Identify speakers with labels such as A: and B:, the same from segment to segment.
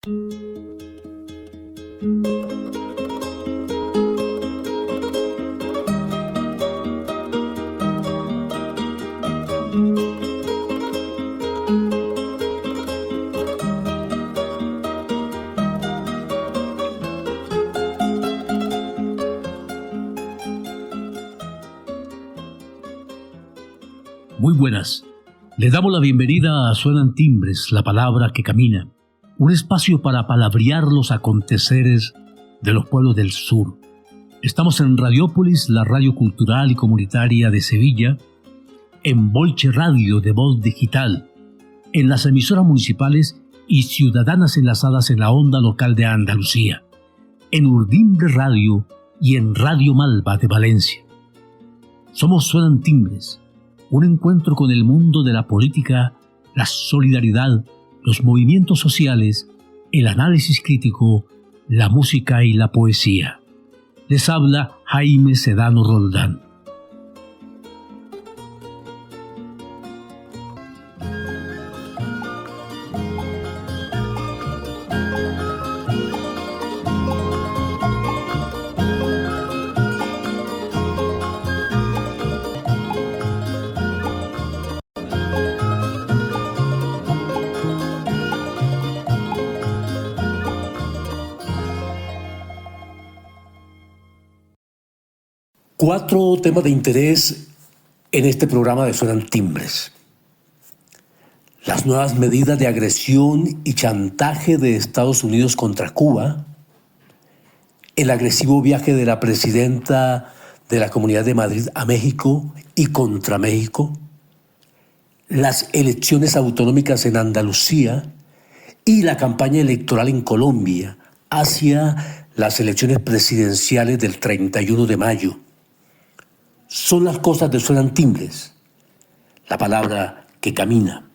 A: Muy buenas. Les damos la bienvenida a Suenan Timbres, la palabra que camina, un espacio para palabrear los aconteceres de los pueblos del sur. Estamos en Radiópolis, la radio cultural y comunitaria de Sevilla, en Bolche Radio de Voz Digital, en las emisoras municipales y ciudadanas enlazadas en la onda local de Andalucía, en Urdimbre Radio y en Radio Malva de Valencia. Somos Suenan Timbres, un encuentro con el mundo de la política, la solidaridad, los movimientos sociales, el análisis crítico, la música y la poesía. Les habla Jaime Sedano Roldán. Cuatro temas de interés en este programa de Suenan Timbres. Las nuevas medidas de agresión y chantaje de Estados Unidos contra Cuba, el agresivo viaje de la presidenta de la Comunidad de Madrid a México y contra México, las elecciones autonómicas en Andalucía y la campaña electoral en Colombia hacia las elecciones presidenciales del 31 de mayo. Son las cosas de Suenan Timbres, la palabra que camina.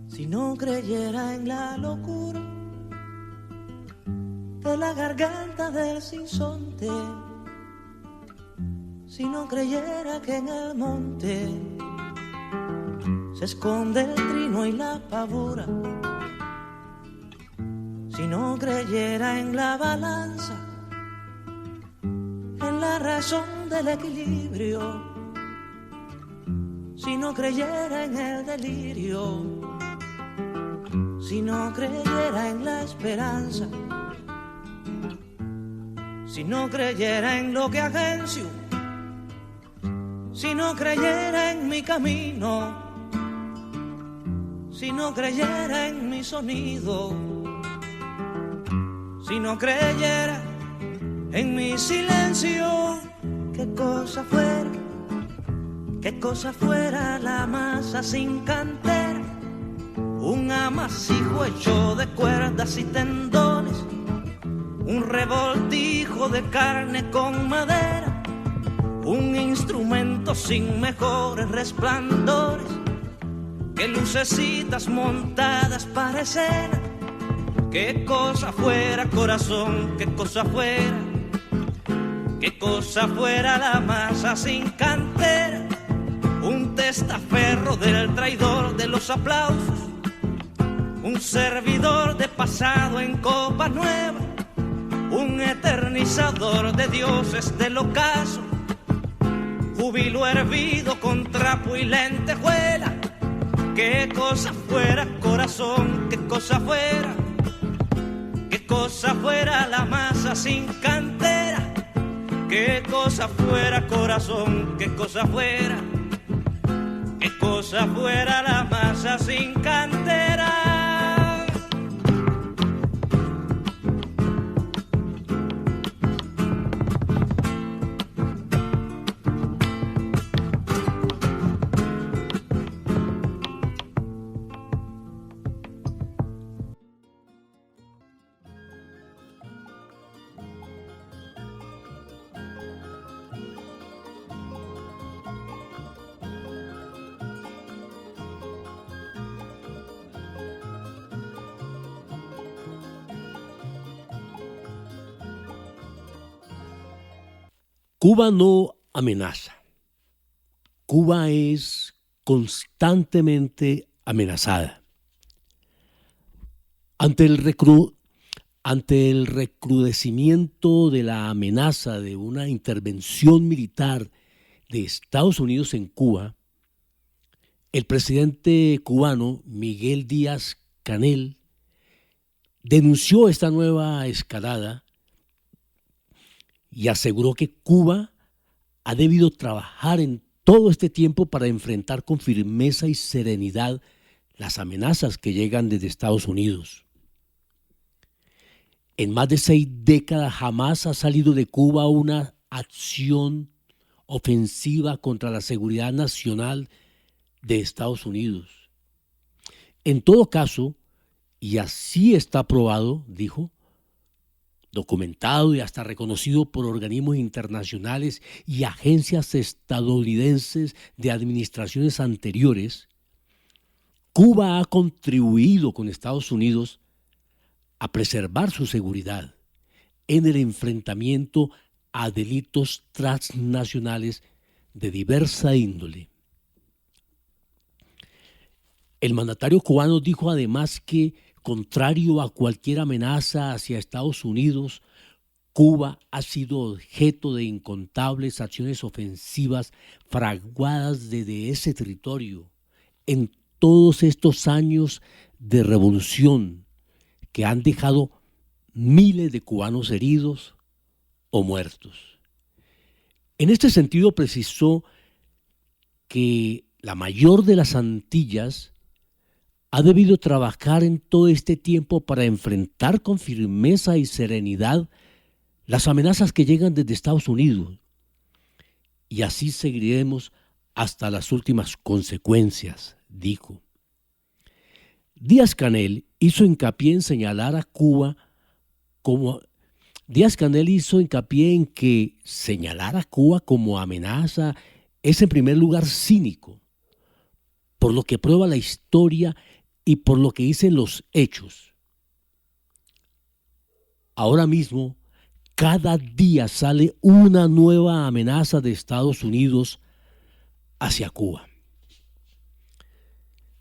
B: Si no creyera en la locura de la garganta del sinsonte, si no creyera que en el monte se esconde el trino y la pavura, si no creyera en la balanza, en la razón del equilibrio, si no creyera en el delirio, si no creyera en la esperanza, si no creyera en lo que agencio, si no creyera en mi camino, si no creyera en mi sonido, si no creyera en mi silencio, qué cosa fuera la masa sin cantera, un amasijo hecho de cuerdas y tendones, un revoltijo de carne con madera, un instrumento sin mejores resplandores que lucecitas montadas para escena. Qué cosa fuera, corazón, qué cosa fuera la masa sin cantera, un testaferro del traidor de los aplausos, un servidor de pasado en copa nueva, un eternizador de dioses del ocaso, júbilo hervido con trapo y lentejuela. Qué cosa fuera, corazón, qué cosa fuera. Qué cosa fuera la masa sin cantera. Qué cosa fuera, corazón, qué cosa fuera. Qué cosa fuera la masa sin cantera.
C: Cuba no amenaza. Cuba es constantemente amenazada. Ante el recrudecimiento de la amenaza de una intervención militar de Estados Unidos en Cuba, el presidente cubano Miguel Díaz-Canel denunció esta nueva escalada y aseguró que Cuba ha debido trabajar en todo este tiempo para enfrentar con firmeza y serenidad las amenazas que llegan desde Estados Unidos. En más de 6 décadas jamás ha salido de Cuba una acción ofensiva contra la seguridad nacional de Estados Unidos. En todo caso, y así está probado, dijo, documentado y hasta reconocido por organismos internacionales y agencias estadounidenses de administraciones anteriores, Cuba ha contribuido con Estados Unidos a preservar su seguridad en el enfrentamiento a delitos transnacionales de diversa índole. El mandatario cubano dijo además que, contrario a cualquier amenaza hacia Estados Unidos, Cuba ha sido objeto de incontables acciones ofensivas fraguadas desde ese territorio en todos estos años de revolución que han dejado miles de cubanos heridos o muertos. En este sentido precisó que la mayor de las Antillas ha debido trabajar en todo este tiempo para enfrentar con firmeza y serenidad las amenazas que llegan desde Estados Unidos. Y así seguiremos hasta las últimas consecuencias, dijo. Díaz-Canel hizo hincapié en que señalar a Cuba como amenaza es en primer lugar cínico, por lo que prueba la historia y por lo que dicen los hechos. Ahora mismo, cada día sale una nueva amenaza de Estados Unidos hacia Cuba.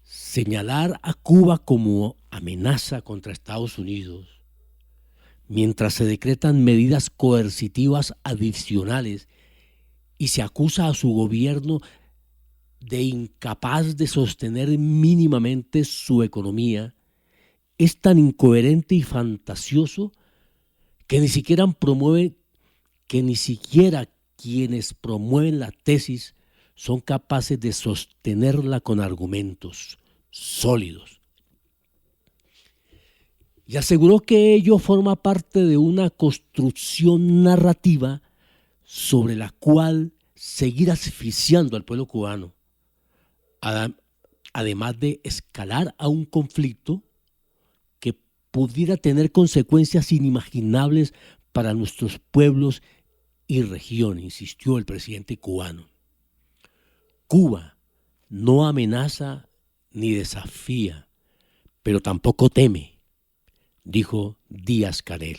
C: Señalar a Cuba como amenaza contra Estados Unidos, mientras se decretan medidas coercitivas adicionales y se acusa a su gobierno de incapaz de sostener mínimamente su economía, es tan incoherente y fantasioso que ni siquiera quienes promueven la tesis son capaces de sostenerla con argumentos sólidos. Y aseguró que ello forma parte de una construcción narrativa sobre la cual seguir asfixiando al pueblo cubano, además de escalar a un conflicto que pudiera tener consecuencias inimaginables para nuestros pueblos y región, insistió el presidente cubano. Cuba no amenaza ni desafía, pero tampoco teme, dijo Díaz-Canel.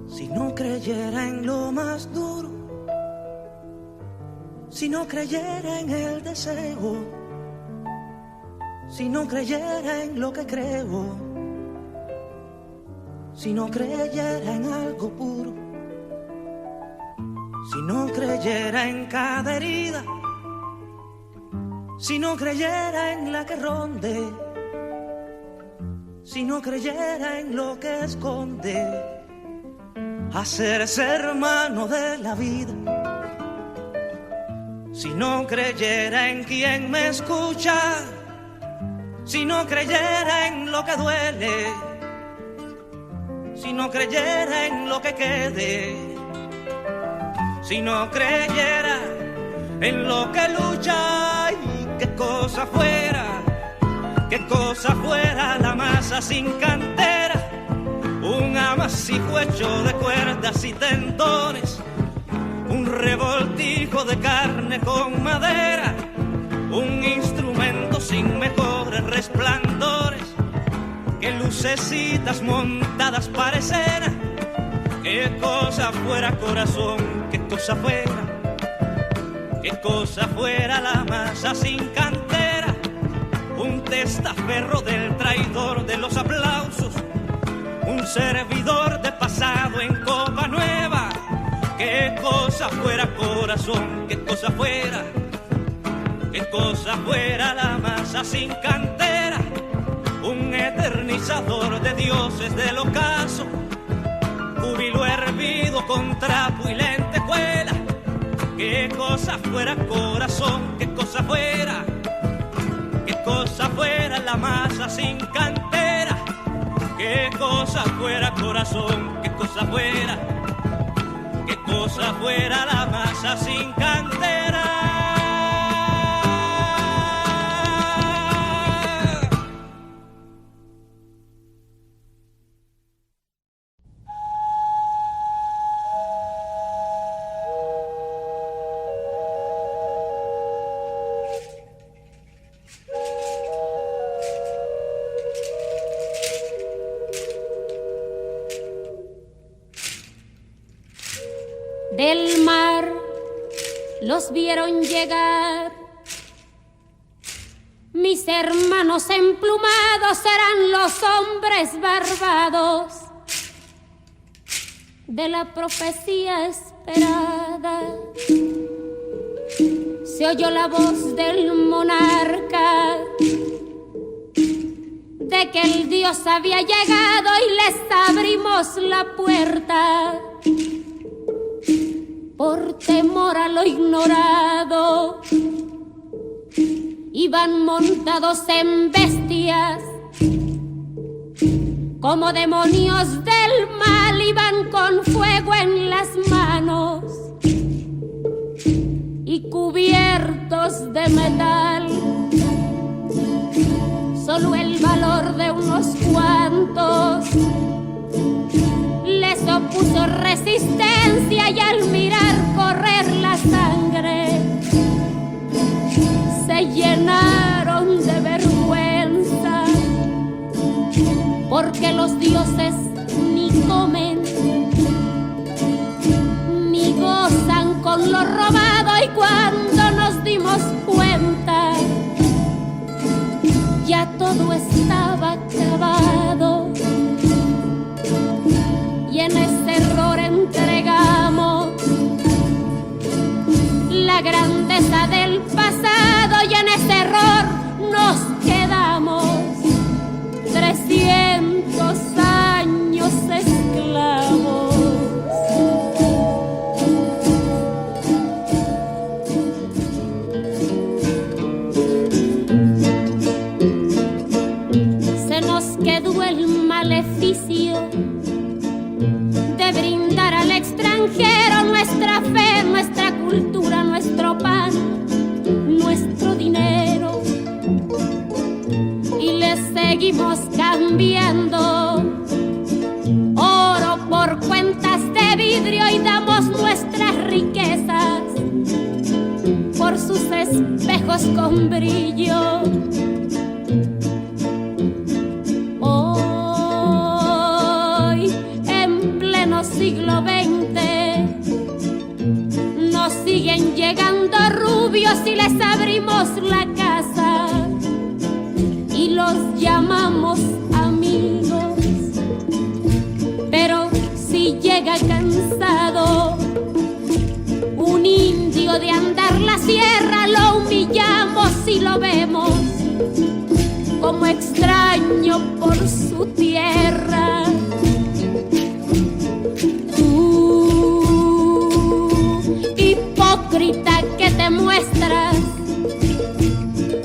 B: Si no creyera en lo más duro, si no creyera en el deseo, si no creyera en lo que creo, si no creyera en algo puro, si no creyera en cada herida, si no creyera en la que ronde, si no creyera en lo que esconde, hacerse hermano de la vida, si no creyera en quien me escucha, si no creyera en lo que duele, si no creyera en lo que quede, si no creyera en lo que lucha, y qué cosa fuera la masa sin cantera, un amasijo hecho de cuerdas y tendones, un revoltijo de carne con madera, un instrumento sin mejores resplandores, que lucecitas montadas parecieran. Qué cosa fuera corazón, qué cosa fuera la masa sin cantera, un testaferro del traidor de los aplausos, un servidor de pasado en copa nueva. Qué cosa fuera corazón, qué cosa fuera la masa sin cantera, un eternizador de dioses del ocaso, júbilo hervido con trapo y lentejuela. Qué cosa fuera corazón, qué cosa fuera la masa sin cantera, qué cosa fuera corazón, qué cosa fuera la masa sin cantera.
D: Del mar los vieron llegar, mis hermanos emplumados serán los hombres barbados de la profecía esperada. Se oyó la voz del monarca de que el Dios había llegado y les abrimos la puerta. Por temor a lo ignorado, iban montados en bestias, como demonios del mal, iban con fuego en las manos y cubiertos de metal. Solo el valor de unos cuantos les opuso resistencia, y al mirar correr la sangre se llenaron de vergüenza, porque los dioses ni comen ni gozan con lo robado. Y cuando nos dimos cuenta, ya todo estaba acabado, y en ese error entregamos la grandeza del pasado, y en ese error nos quedamos 300 años esclavos. Se nos quedó el maleficio de brindar al extranjero nuestra fe, nuestra cultura, nuestro pan, nuestro dinero, y le seguimos cambiando oro por cuentas de vidrio, y damos nuestras riquezas por sus espejos con brillo. Siglo XX nos siguen llegando rubios y les abrimos la casa y los llamamos amigos. extraño por su tierra. Tú, hipócrita que te muestras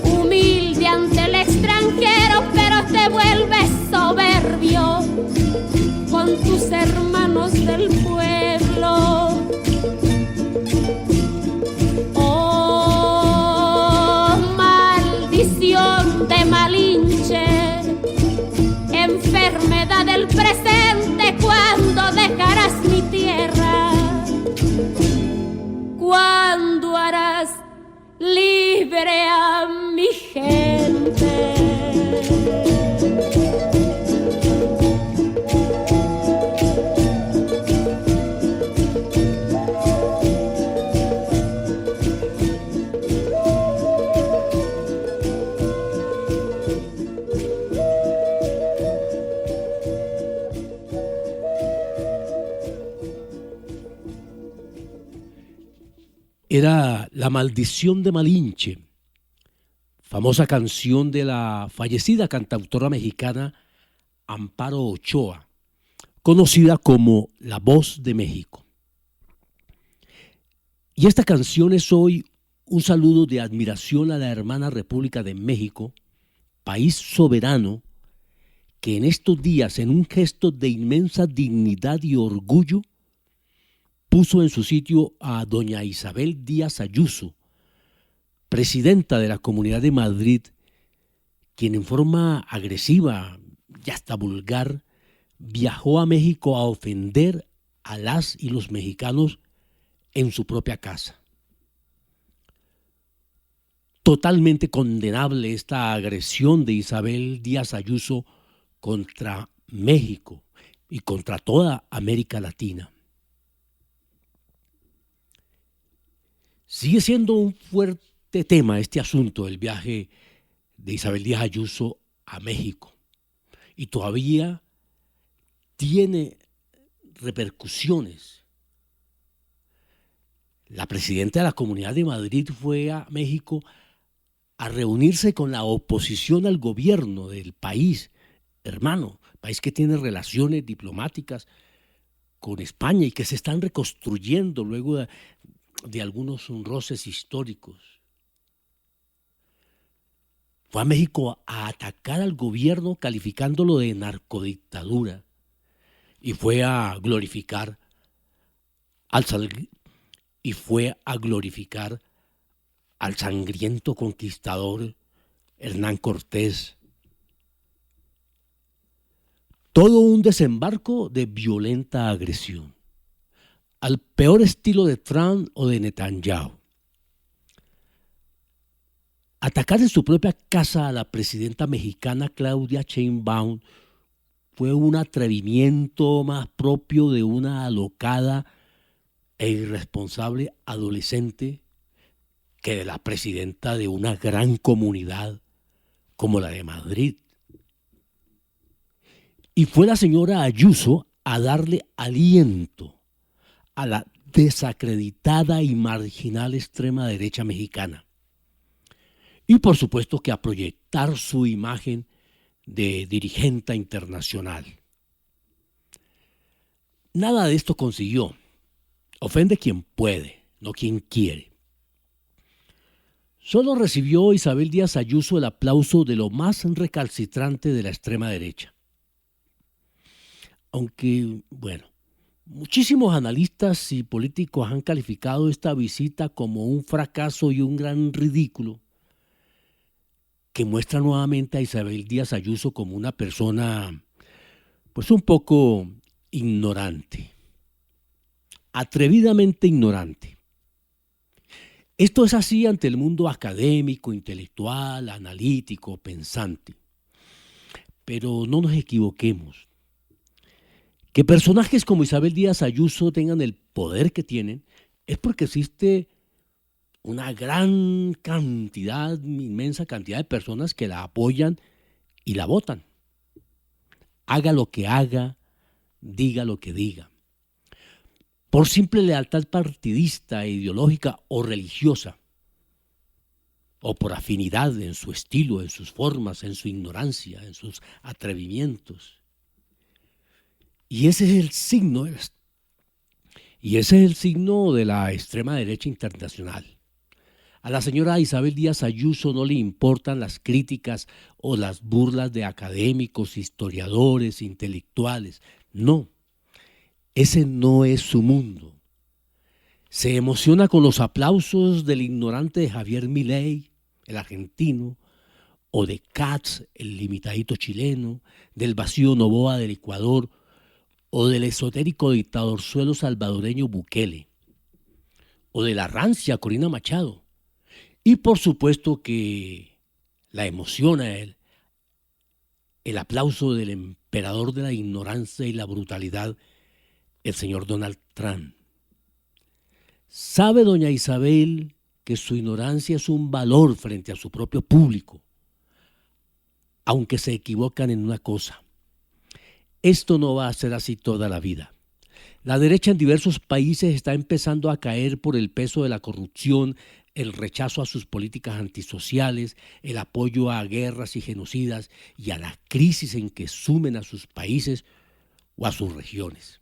D: humilde ante el extranjero, pero te vuelves soberbio con tus hermanos del pueblo. Oh, maldición de Malinche, enfermedad del presente, ¿cuándo dejarás mi tierra? ¿Cuándo harás libre a mi gente?
C: Era La maldición de Malinche, famosa canción de la fallecida cantautora mexicana Amparo Ochoa, conocida como La Voz de México. Y esta canción es hoy un saludo de admiración a la hermana República de México, país soberano, que en estos días, en un gesto de inmensa dignidad y orgullo, puso en su sitio a doña Isabel Díaz Ayuso, presidenta de la Comunidad de Madrid, quien en forma agresiva y hasta vulgar viajó a México a ofender a las y los mexicanos en su propia casa. Totalmente condenable esta agresión de Isabel Díaz Ayuso contra México y contra toda América Latina. Sigue siendo un fuerte tema este asunto del viaje de Isabel Díaz Ayuso a México y todavía tiene repercusiones. La presidenta de la Comunidad de Madrid fue a México a reunirse con la oposición al gobierno del país, hermano, país que tiene relaciones diplomáticas con España y que se están reconstruyendo luego de algunos roces históricos. Fue a México a atacar al gobierno calificándolo de narcodictadura y fue a glorificar al sangriento conquistador Hernán Cortés. Todo un desembarco de violenta agresión, al peor estilo de Trump o de Netanyahu. Atacar en su propia casa a la presidenta mexicana Claudia Sheinbaum fue un atrevimiento más propio de una alocada e irresponsable adolescente que de la presidenta de una gran comunidad como la de Madrid. Y fue la señora Ayuso a darle aliento a la desacreditada y marginal extrema derecha mexicana. Y por supuesto que a proyectar su imagen de dirigente internacional. Nada de esto consiguió. Ofende quien puede, no quien quiere. Solo recibió Isabel Díaz Ayuso el aplauso de lo más recalcitrante de la extrema derecha. Aunque, bueno, muchísimos analistas y políticos han calificado esta visita como un fracaso y un gran ridículo que muestra nuevamente a Isabel Díaz Ayuso como una persona pues un poco ignorante, atrevidamente ignorante. Esto es así ante el mundo académico, intelectual, analítico, pensante. Pero no nos equivoquemos. Que personajes como Isabel Díaz Ayuso tengan el poder que tienen es porque existe una gran cantidad, inmensa cantidad de personas que la apoyan y la votan. Haga lo que haga, diga lo que diga. Por simple lealtad partidista, ideológica o religiosa, o por afinidad en su estilo, en sus formas, en su ignorancia, en sus atrevimientos. Y ese es el signo de la extrema derecha internacional. A la señora Isabel Díaz Ayuso no le importan las críticas o las burlas de académicos, historiadores, intelectuales. No, ese no es su mundo. Se emociona con los aplausos del ignorante de Javier Milei, el argentino, o de Katz, el limitadito chileno, del vacío Noboa del Ecuador, o del esotérico dictadorzuelo salvadoreño Bukele, o de la rancia Corina Machado. Y por supuesto que la emociona el aplauso del emperador de la ignorancia y la brutalidad, el señor Donald Trump. ¿Sabe doña Isabel que su ignorancia es un valor frente a su propio público? Aunque se equivocan en una cosa. Esto no va a ser así toda la vida. La derecha en diversos países está empezando a caer por el peso de la corrupción, el rechazo a sus políticas antisociales, el apoyo a guerras y genocidas y a la crisis en que sumen a sus países o a sus regiones.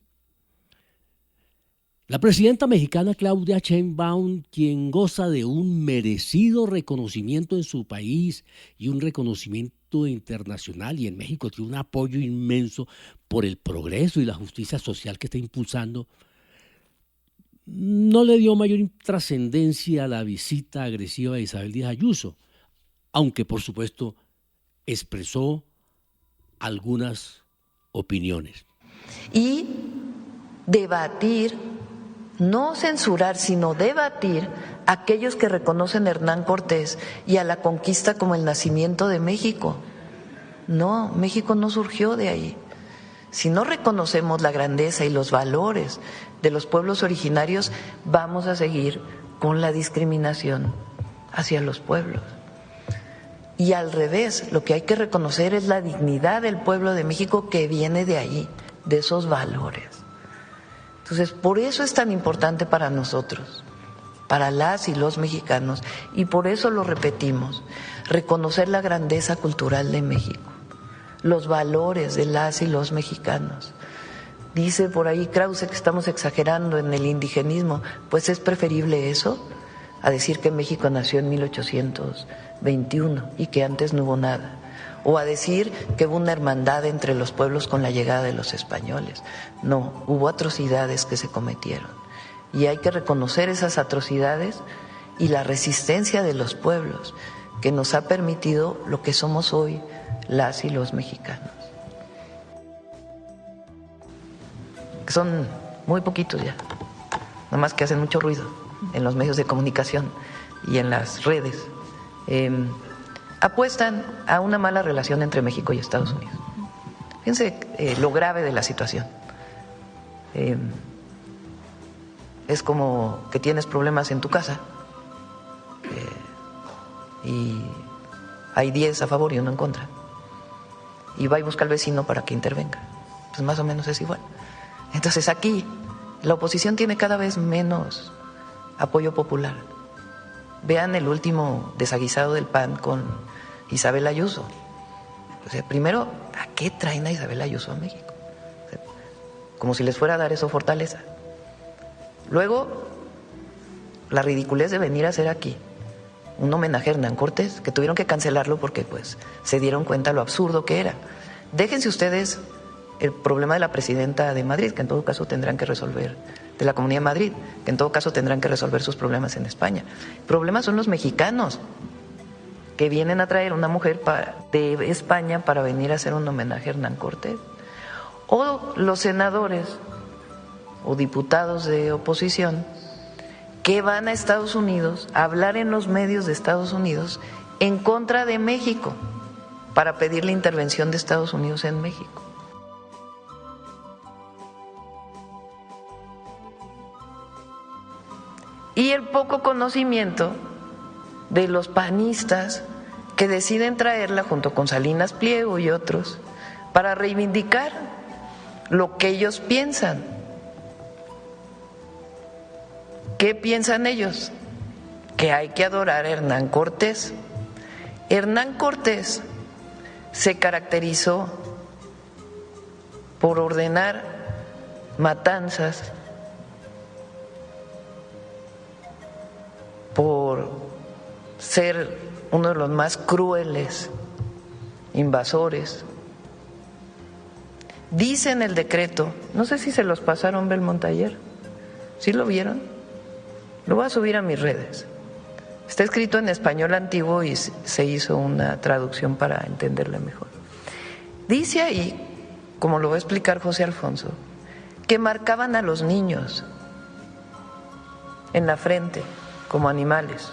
C: La presidenta mexicana Claudia Sheinbaum, quien goza de un merecido reconocimiento en su país y un reconocimiento internacional, y en México tiene un apoyo inmenso por el progreso y la justicia social que está impulsando, no le dio mayor trascendencia a la visita agresiva de Isabel Díaz Ayuso, aunque por supuesto expresó algunas opiniones.
E: Y debatir, no censurar, sino debatir a aquellos que reconocen a Hernán Cortés y a la conquista como el nacimiento de México. No, México no surgió de ahí. Si no reconocemos la grandeza y los valores de los pueblos originarios, vamos a seguir con la discriminación hacia los pueblos. Y al revés, lo que hay que reconocer es la dignidad del pueblo de México que viene de ahí, de esos valores. Entonces, por eso es tan importante para nosotros, para las y los mexicanos, y por eso lo repetimos, reconocer la grandeza cultural de México, los valores de las y los mexicanos. Dice por ahí Krause que estamos exagerando en el indigenismo, pues es preferible eso a decir que México nació en 1821 y que antes no hubo nada, o a decir que hubo una hermandad entre los pueblos con la llegada de los españoles. No, hubo atrocidades que se cometieron y hay que reconocer esas atrocidades y la resistencia de los pueblos que nos ha permitido lo que somos hoy las y los mexicanos. Que son muy poquitos ya, nada más que hacen mucho ruido en los medios de comunicación y en las redes. Apuestan a una mala relación entre México y Estados Unidos. Fíjense lo grave de la situación. Es como que tienes problemas en tu casa y hay 10 a favor y 1 en contra. Y va y busca al vecino para que intervenga. Pues más o menos es igual. Entonces aquí la oposición tiene cada vez menos apoyo popular. Vean el último desaguisado del PAN con Isabel Ayuso. O sea, primero, ¿a qué traen a Isabel Ayuso a México? O sea, como si les fuera a dar eso fortaleza. Luego, la ridiculez de venir a hacer aquí un homenaje a Hernán Cortés, que tuvieron que cancelarlo porque pues se dieron cuenta lo absurdo que era. Déjense ustedes el problema de la presidenta de Madrid, que en todo caso tendrán que resolver, de la Comunidad de Madrid, que en todo caso tendrán que resolver sus problemas en España. El problema son los mexicanos que vienen a traer una mujer de España para venir a hacer un homenaje a Hernán Cortés. O los senadores o diputados de oposición que van a Estados Unidos a hablar en los medios de Estados Unidos en contra de México para pedir la intervención de Estados Unidos en México. Y el poco conocimiento de los panistas que deciden traerla junto con Salinas Pliego y otros para reivindicar lo que ellos piensan. ¿Qué piensan ellos? Que que hay que adorar a Hernán Cortés. Hernán Cortés se caracterizó por ordenar matanzas, por ser uno de los más crueles invasores. Dice en el decreto, no sé si se los pasaron Belmont ayer, ¿sí lo vieron? Lo voy a subir a mis redes. Está escrito en español antiguo y se hizo una traducción para entenderle mejor. Dice ahí, como lo va a explicar José Alfonso, que marcaban a los niños en la frente como animales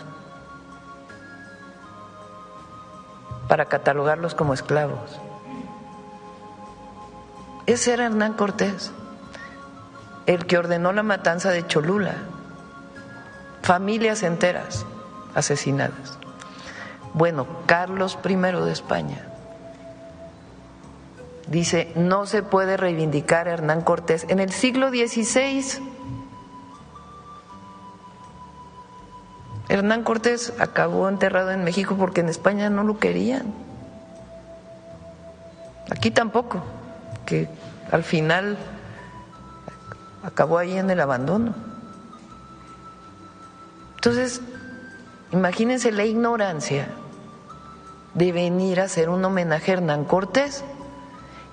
E: para catalogarlos como esclavos. Ese era Hernán Cortés, el que ordenó la matanza de Cholula, familias enteras asesinadas. Bueno, Carlos I de España dice, no se puede reivindicar a Hernán Cortés en el siglo XVI. Hernán Cortés acabó enterrado en México porque en España no lo querían. Aquí tampoco, que al final acabó ahí en el abandono. Entonces, imagínense la ignorancia de venir a hacer un homenaje a Hernán Cortés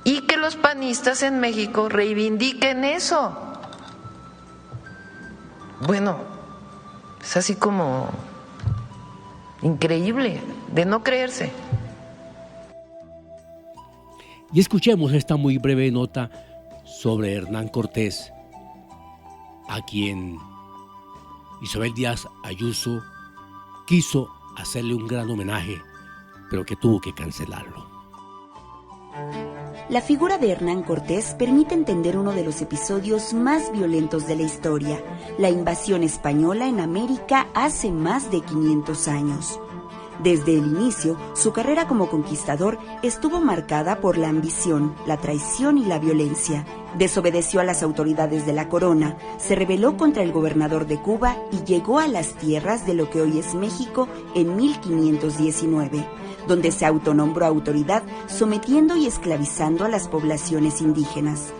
E: y que los panistas en México reivindiquen eso. Bueno, es así como increíble, de no creerse.
C: Y escuchemos esta muy breve nota sobre Hernán Cortés, a quien Isabel Díaz Ayuso quiso hacerle un gran homenaje, pero que tuvo que cancelarlo.
F: La figura de Hernán Cortés permite entender uno de los episodios más violentos de la historia, la invasión española en América hace más de 500 años. Desde el inicio, su carrera como conquistador estuvo marcada por la ambición, la traición y la violencia. Desobedeció a las autoridades de la corona, se rebeló contra el gobernador de Cuba y llegó a las tierras de lo que hoy es México en 1519, donde se autonombró autoridad, sometiendo y esclavizando a las poblaciones indígenas.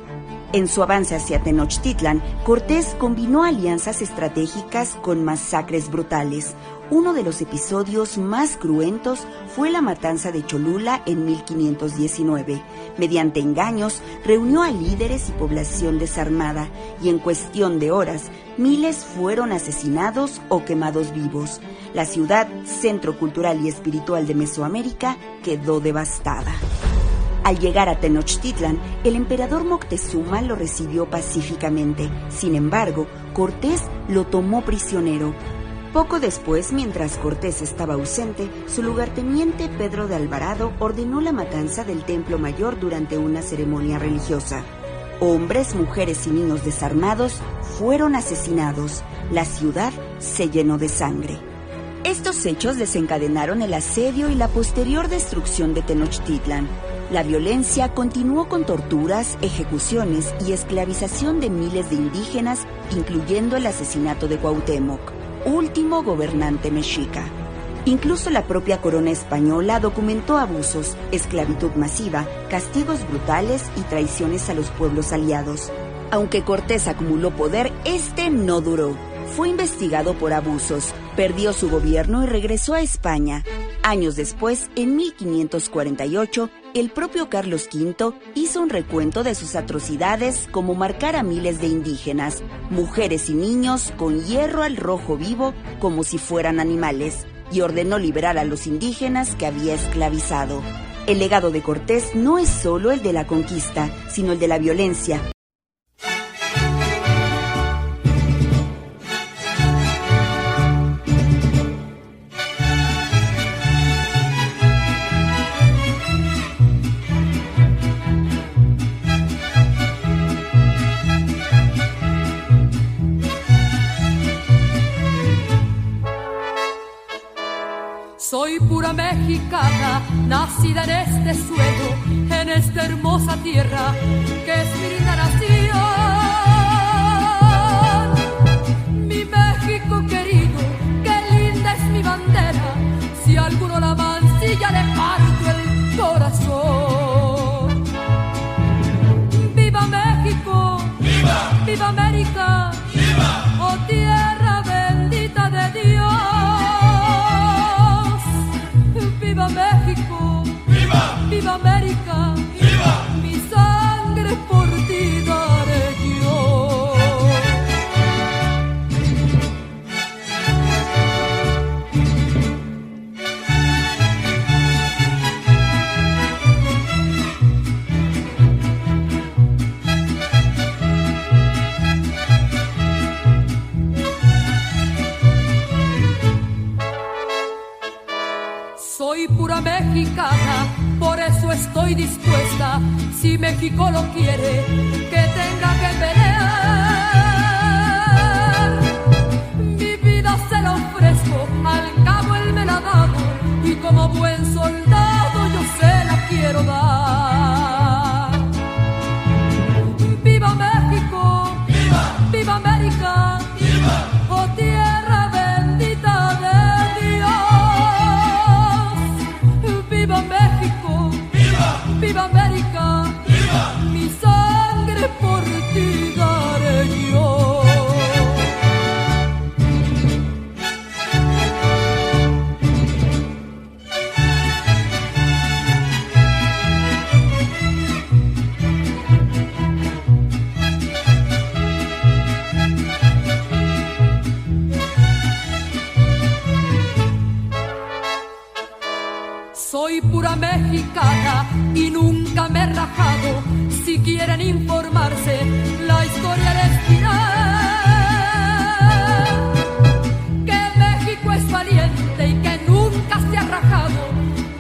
F: En su avance hacia Tenochtitlan, Cortés combinó alianzas estratégicas con masacres brutales. Uno de los episodios más cruentos fue la matanza de Cholula en 1519. Mediante engaños, reunió a líderes y población desarmada, y en cuestión de horas, miles fueron asesinados o quemados vivos. La ciudad, centro cultural y espiritual de Mesoamérica, quedó devastada. Al llegar a Tenochtitlan, el emperador Moctezuma lo recibió pacíficamente. Sin embargo, Cortés lo tomó prisionero. Poco después, mientras Cortés estaba ausente, su lugarteniente Pedro de Alvarado ordenó la matanza del Templo Mayor durante una ceremonia religiosa. Hombres, mujeres y niños desarmados fueron asesinados. La ciudad se llenó de sangre. Estos hechos desencadenaron el asedio y la posterior destrucción de Tenochtitlan. La violencia continuó con torturas, ejecuciones y esclavización de miles de indígenas, incluyendo el asesinato de Cuauhtémoc, último gobernante mexica. Incluso la propia corona española documentó abusos, esclavitud masiva, castigos brutales y traiciones a los pueblos aliados. Aunque Cortés acumuló poder, este no duró. Fue investigado por abusos, perdió su gobierno y regresó a España. Años después, en 1548, el propio Carlos V hizo un recuento de sus atrocidades, como marcar a miles de indígenas, mujeres y niños con hierro al rojo vivo como si fueran animales, y ordenó liberar a los indígenas que había esclavizado. El legado de Cortés no es solo el de la conquista, sino el de la violencia.
G: Soy pura mexicana, nacida en este suelo, en esta hermosa tierra que es mi linda nación. Mi México querido, qué linda viva América, oh tierra bendita de Dios, viva México, viva América, mi sangre por ti daré yo. Soy pura mexicana, por eso estoy dispuesta, si México lo quiere, que tenga que pelear. Mi vida se la ofrezco, al cabo él me la ha dado, y como buen soldado yo se la quiero dar. ¡Viva México! ¡Viva América! ¡Oh tierra bendita de Dios! ¡Viva México! ¡Viva América! Mi sangre por ti daré yo. Soy pura mexicana y nunca me he rajado. Si quieren informarse, la historia les dirá que México es valiente y que nunca se ha rajado.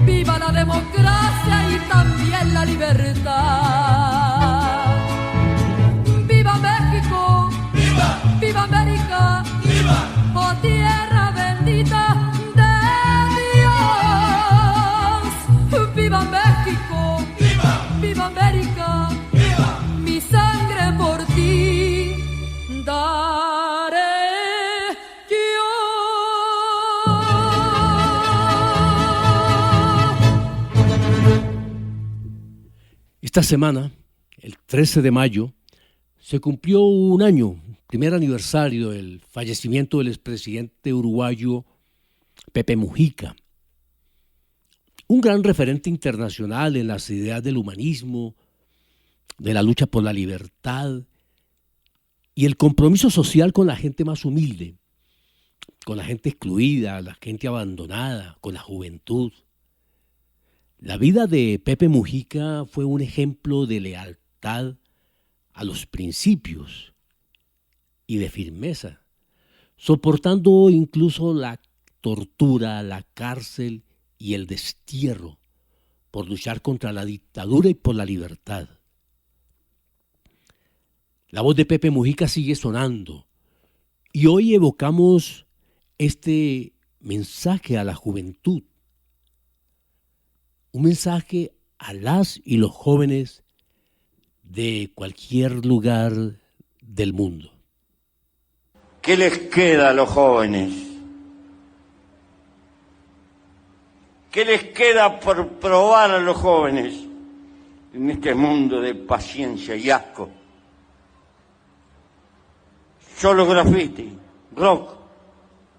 G: ¡Viva la democracia y también la libertad! ¡Viva México! ¡Viva América! ¡Oh tierra bendita! ¡Viva México! ¡Viva América! Mi sangre por ti daré yo.
C: Esta semana, el 13 de mayo, se cumplió un año, primer aniversario del fallecimiento del expresidente uruguayo Pepe Mujica. Un gran referente internacional en las ideas del humanismo, de la lucha por la libertad y el compromiso social con la gente más humilde, con la gente excluida, la gente abandonada, con la juventud. La vida de Pepe Mujica fue un ejemplo de lealtad a los principios y de firmeza, soportando incluso la tortura, la cárcel y el destierro por luchar contra la dictadura y por la libertad. La voz de Pepe Mujica sigue sonando y hoy evocamos este mensaje a la juventud, un mensaje a las y los jóvenes de cualquier lugar del mundo.
H: ¿Qué les queda a los jóvenes? ¿Qué les queda por probar a los jóvenes en este mundo de paciencia y asco? Solo graffiti, rock,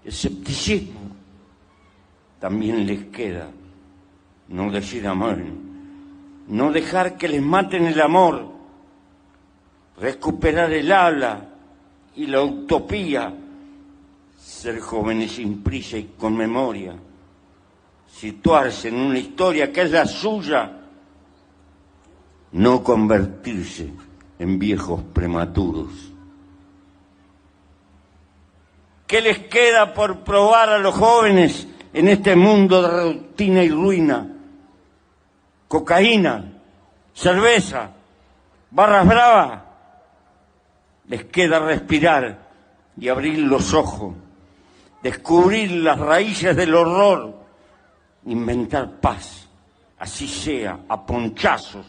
H: escepticismo. También les queda no decir amén, no dejar que les maten el amor, recuperar el habla y la utopía, ser jóvenes sin prisa y con memoria, situarse en una historia que es la suya, no convertirse en viejos prematuros. ¿Qué les queda por probar a los jóvenes en este mundo de rutina y ruina? Cocaína, cerveza, barras bravas. Les queda respirar y abrir los ojos, descubrir las raíces del horror, inventar paz, así sea, a ponchazos,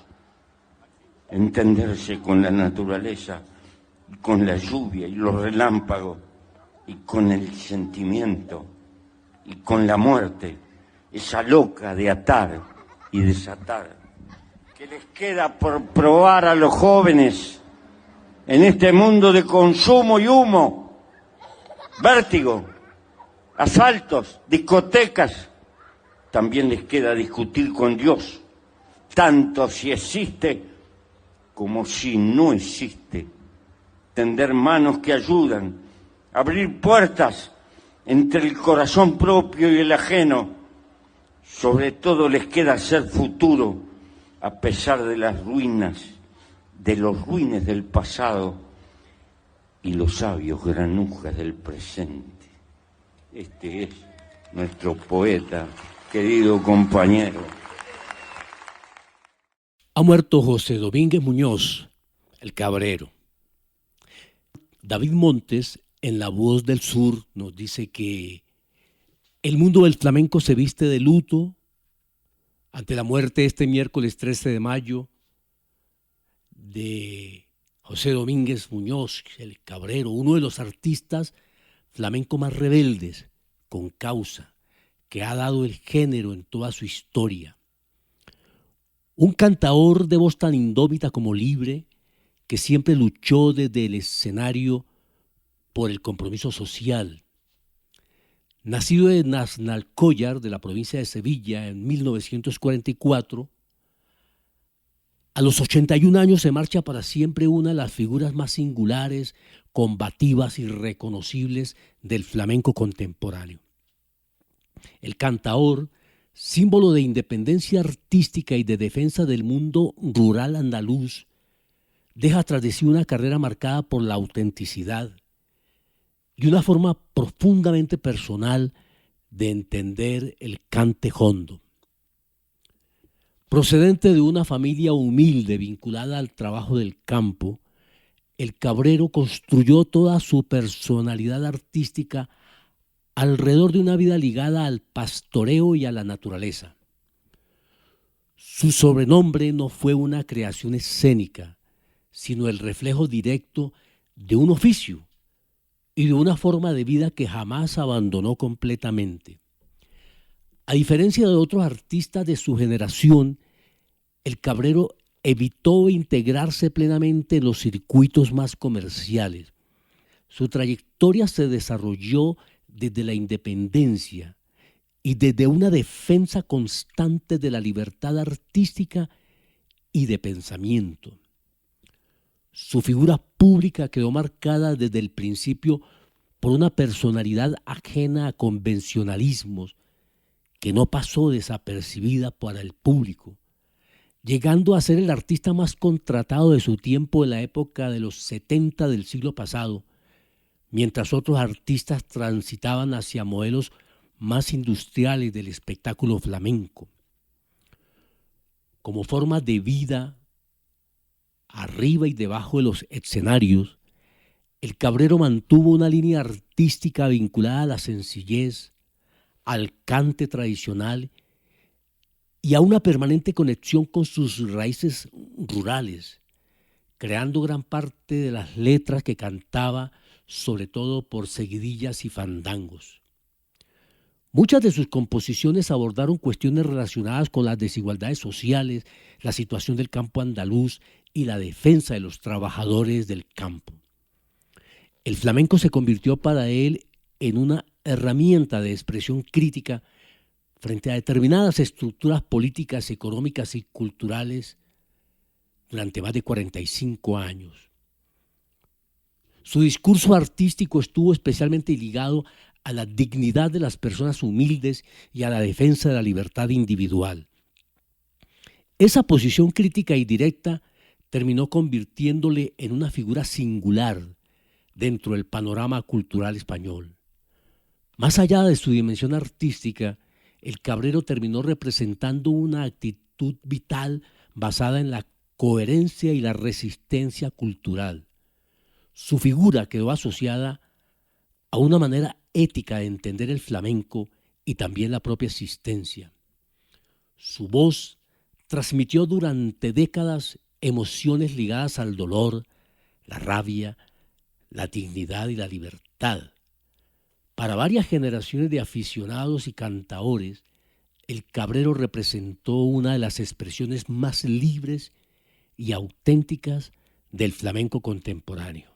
H: entenderse con la naturaleza, y con la lluvia y los relámpagos, y con el sentimiento, y con la muerte, esa loca de atar y desatar. ¿Qué les queda por probar a los jóvenes en este mundo de consumo y humo, vértigo, asaltos, discotecas, también les queda discutir con Dios, tanto si existe como si no existe, tender manos que ayudan, abrir puertas entre el corazón propio y el ajeno. Sobre todo les queda ser futuro, a pesar de las ruinas, de los ruines del pasado y los sabios granujas del presente. Este es nuestro poeta, querido compañero.
C: Ha muerto José Domínguez Muñoz, el Cabrero. David Montes, en La Voz del Sur, nos dice que el mundo del flamenco se viste de luto ante la muerte este miércoles 13 de mayo de José Domínguez Muñoz, el Cabrero, uno de los artistas flamenco más rebeldes, con causa, que ha dado el género en toda su historia. Un cantaor de voz tan indómita como libre, que siempre luchó desde el escenario por el compromiso social. Nacido en Naznalcóllar, de la provincia de Sevilla, en 1944, a los 81 años se marcha para siempre una de las figuras más singulares, combativas y reconocibles del flamenco contemporáneo. El cantaor, símbolo de independencia artística y de defensa del mundo rural andaluz, deja tras de sí una carrera marcada por la autenticidad y una forma profundamente personal de entender el cante jondo. Procedente de una familia humilde vinculada al trabajo del campo, el Cabrero construyó toda su personalidad artística alrededor de una vida ligada al pastoreo y a la naturaleza. Su sobrenombre no fue una creación escénica, sino el reflejo directo de un oficio y de una forma de vida que jamás abandonó completamente. A diferencia de otros artistas de su generación, el Cabrero evitó integrarse plenamente en los circuitos más comerciales. Su trayectoria se desarrolló desde la independencia y desde una defensa constante de la libertad artística y de pensamiento. Su figura pública quedó marcada desde el principio por una personalidad ajena a convencionalismos que no pasó desapercibida para el público, llegando a ser el artista más contratado de su tiempo en la época de los 70 del siglo pasado, mientras otros artistas transitaban hacia modelos más industriales del espectáculo flamenco. Como forma de vida, arriba y debajo de los escenarios, el Cabrero mantuvo una línea artística vinculada a la sencillez, al cante tradicional y a una permanente conexión con sus raíces rurales, creando gran parte de las letras que cantaba, sobre todo por seguidillas y fandangos. Muchas de sus composiciones abordaron cuestiones relacionadas con las desigualdades sociales, la situación del campo andaluz y la defensa de los trabajadores del campo. El flamenco se convirtió para él en una herramienta de expresión crítica frente a determinadas estructuras políticas, económicas y culturales durante más de 45 años. Su discurso artístico estuvo especialmente ligado a la dignidad de las personas humildes y a la defensa de la libertad individual. Esa posición crítica y directa terminó convirtiéndole en una figura singular dentro del panorama cultural español. Más allá de su dimensión artística, el Cabrero terminó representando una actitud vital basada en la coherencia y la resistencia cultural. Su figura quedó asociada a una manera ética de entender el flamenco y también la propia existencia. Su voz transmitió durante décadas emociones ligadas al dolor, la rabia, la dignidad y la libertad. Para varias generaciones de aficionados y cantaores, el Cabrero representó una de las expresiones más libres y auténticas del flamenco contemporáneo.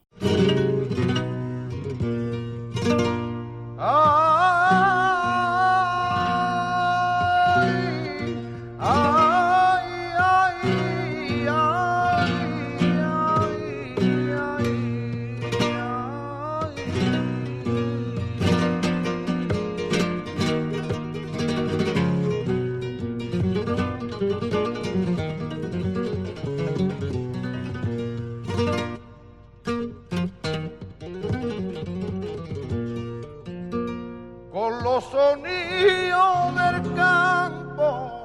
I: Con los sonidos del campo,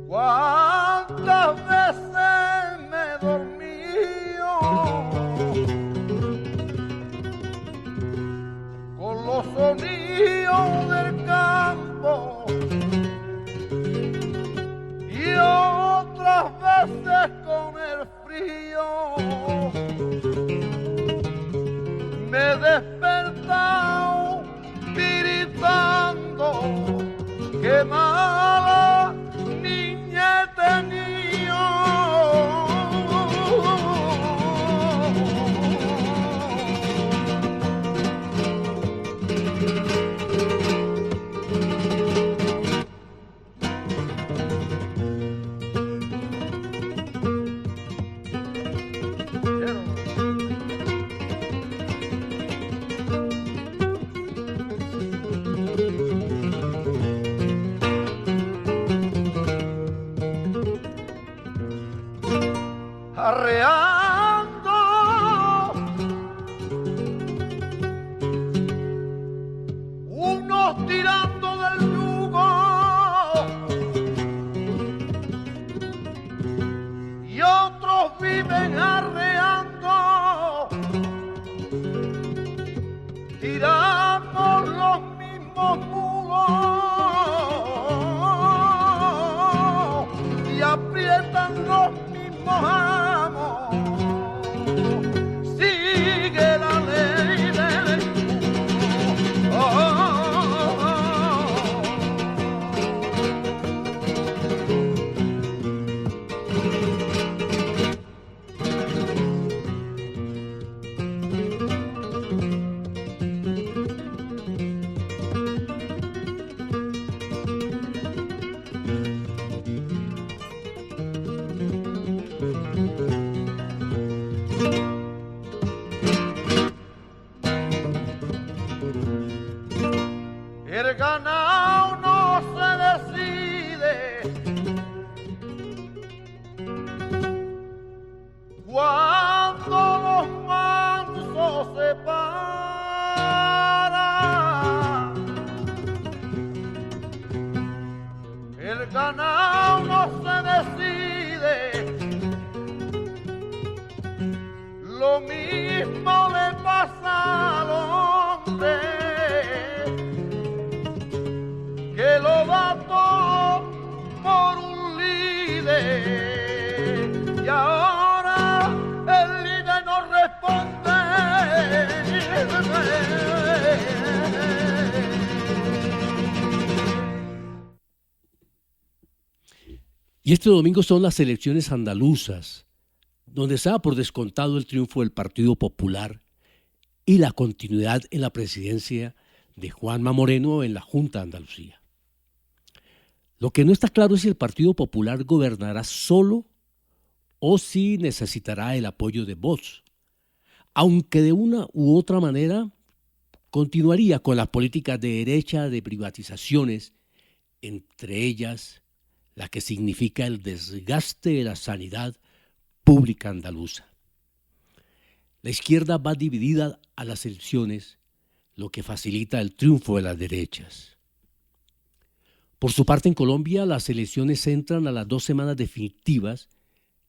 I: cuántas veces me he dormido, con los sonidos del campo, y otras veces con el frío. Me he despertado tiritando, qué mala niña he tenido. Arreando unos tirando del yugo y otros viven arreando, tiramos los mismos mulos y aprietan los mismos amos. Sigue la ley del el ganado no se decide cuando los mansos se paran. El ganado no se decide, lo mismo le pasa al hombre, que lo da todo por un líder, y ahora el líder no responde.
C: Y este domingo son las elecciones andaluzas, donde se da por descontado el triunfo del Partido Popular y la continuidad en la presidencia de Juanma Moreno en la Junta de Andalucía. Lo que no está claro es si el Partido Popular gobernará solo o si necesitará el apoyo de Vox, aunque de una u otra manera continuaría con las políticas de derecha de privatizaciones, entre ellas la que significa el desgaste de la sanidad pública andaluza. La izquierda va dividida a las elecciones, lo que facilita el triunfo de las derechas. Por su parte, en Colombia, las elecciones entran a las 2 semanas definitivas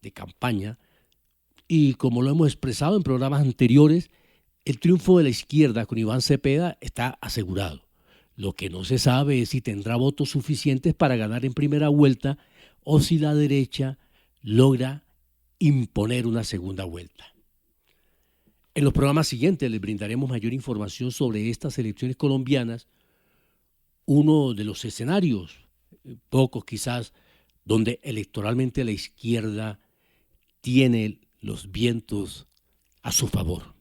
C: de campaña y, como lo hemos expresado en programas anteriores, el triunfo de la izquierda con Iván Cepeda está asegurado. Lo que no se sabe es si tendrá votos suficientes para ganar en primera vuelta o si la derecha logra imponer una segunda vuelta. En los programas siguientes les brindaremos mayor información sobre estas elecciones colombianas, uno de los escenarios, pocos quizás, donde electoralmente la izquierda tiene los vientos a su favor.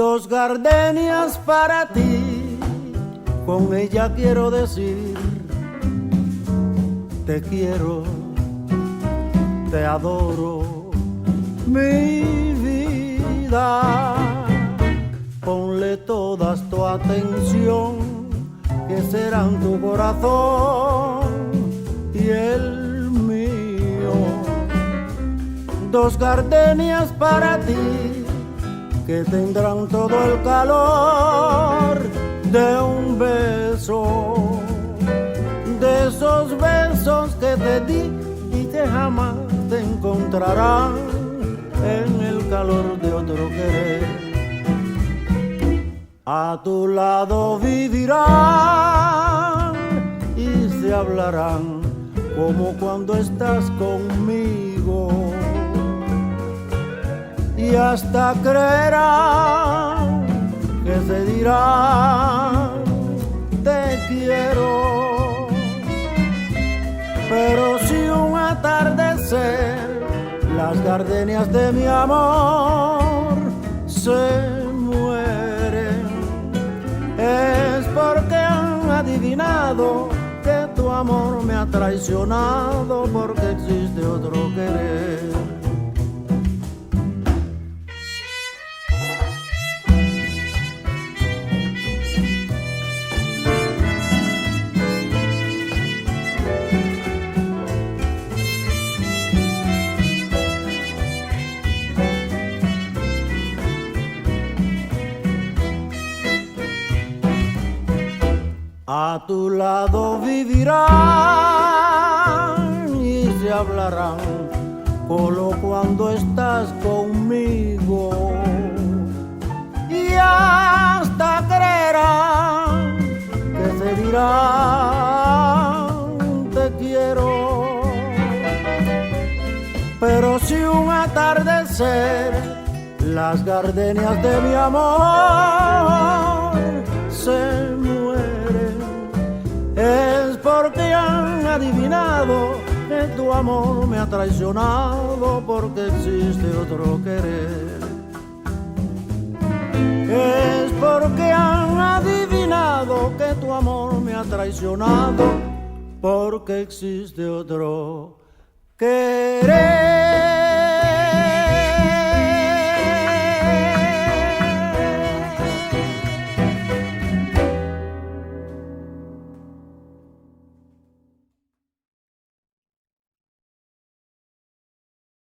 J: Dos gardenias para ti, con ella quiero decir, te quiero, te adoro, mi vida. Ponle todas tu atención, que serán tu corazón y el mío. Dos gardenias para ti, que tendrán todo el calor de un beso, de esos besos que te di y que jamás te encontrarán en el calor de otro querer. A tu lado vivirán y se hablarán como cuando estás conmigo, y hasta creerán que se dirán te quiero. Pero si un atardecer las gardenias de mi amor se mueren, es porque han adivinado que tu amor me ha traicionado, porque existe otro querer. A tu lado vivirán y se hablarán solo cuando estás conmigo, y hasta creerán que se dirán te quiero. Pero si un atardecer las gardenias de mi amor se mueren, es porque han adivinado que tu amor me ha traicionado, porque existe otro querer. Es porque han adivinado que tu amor me ha traicionado, porque existe otro querer.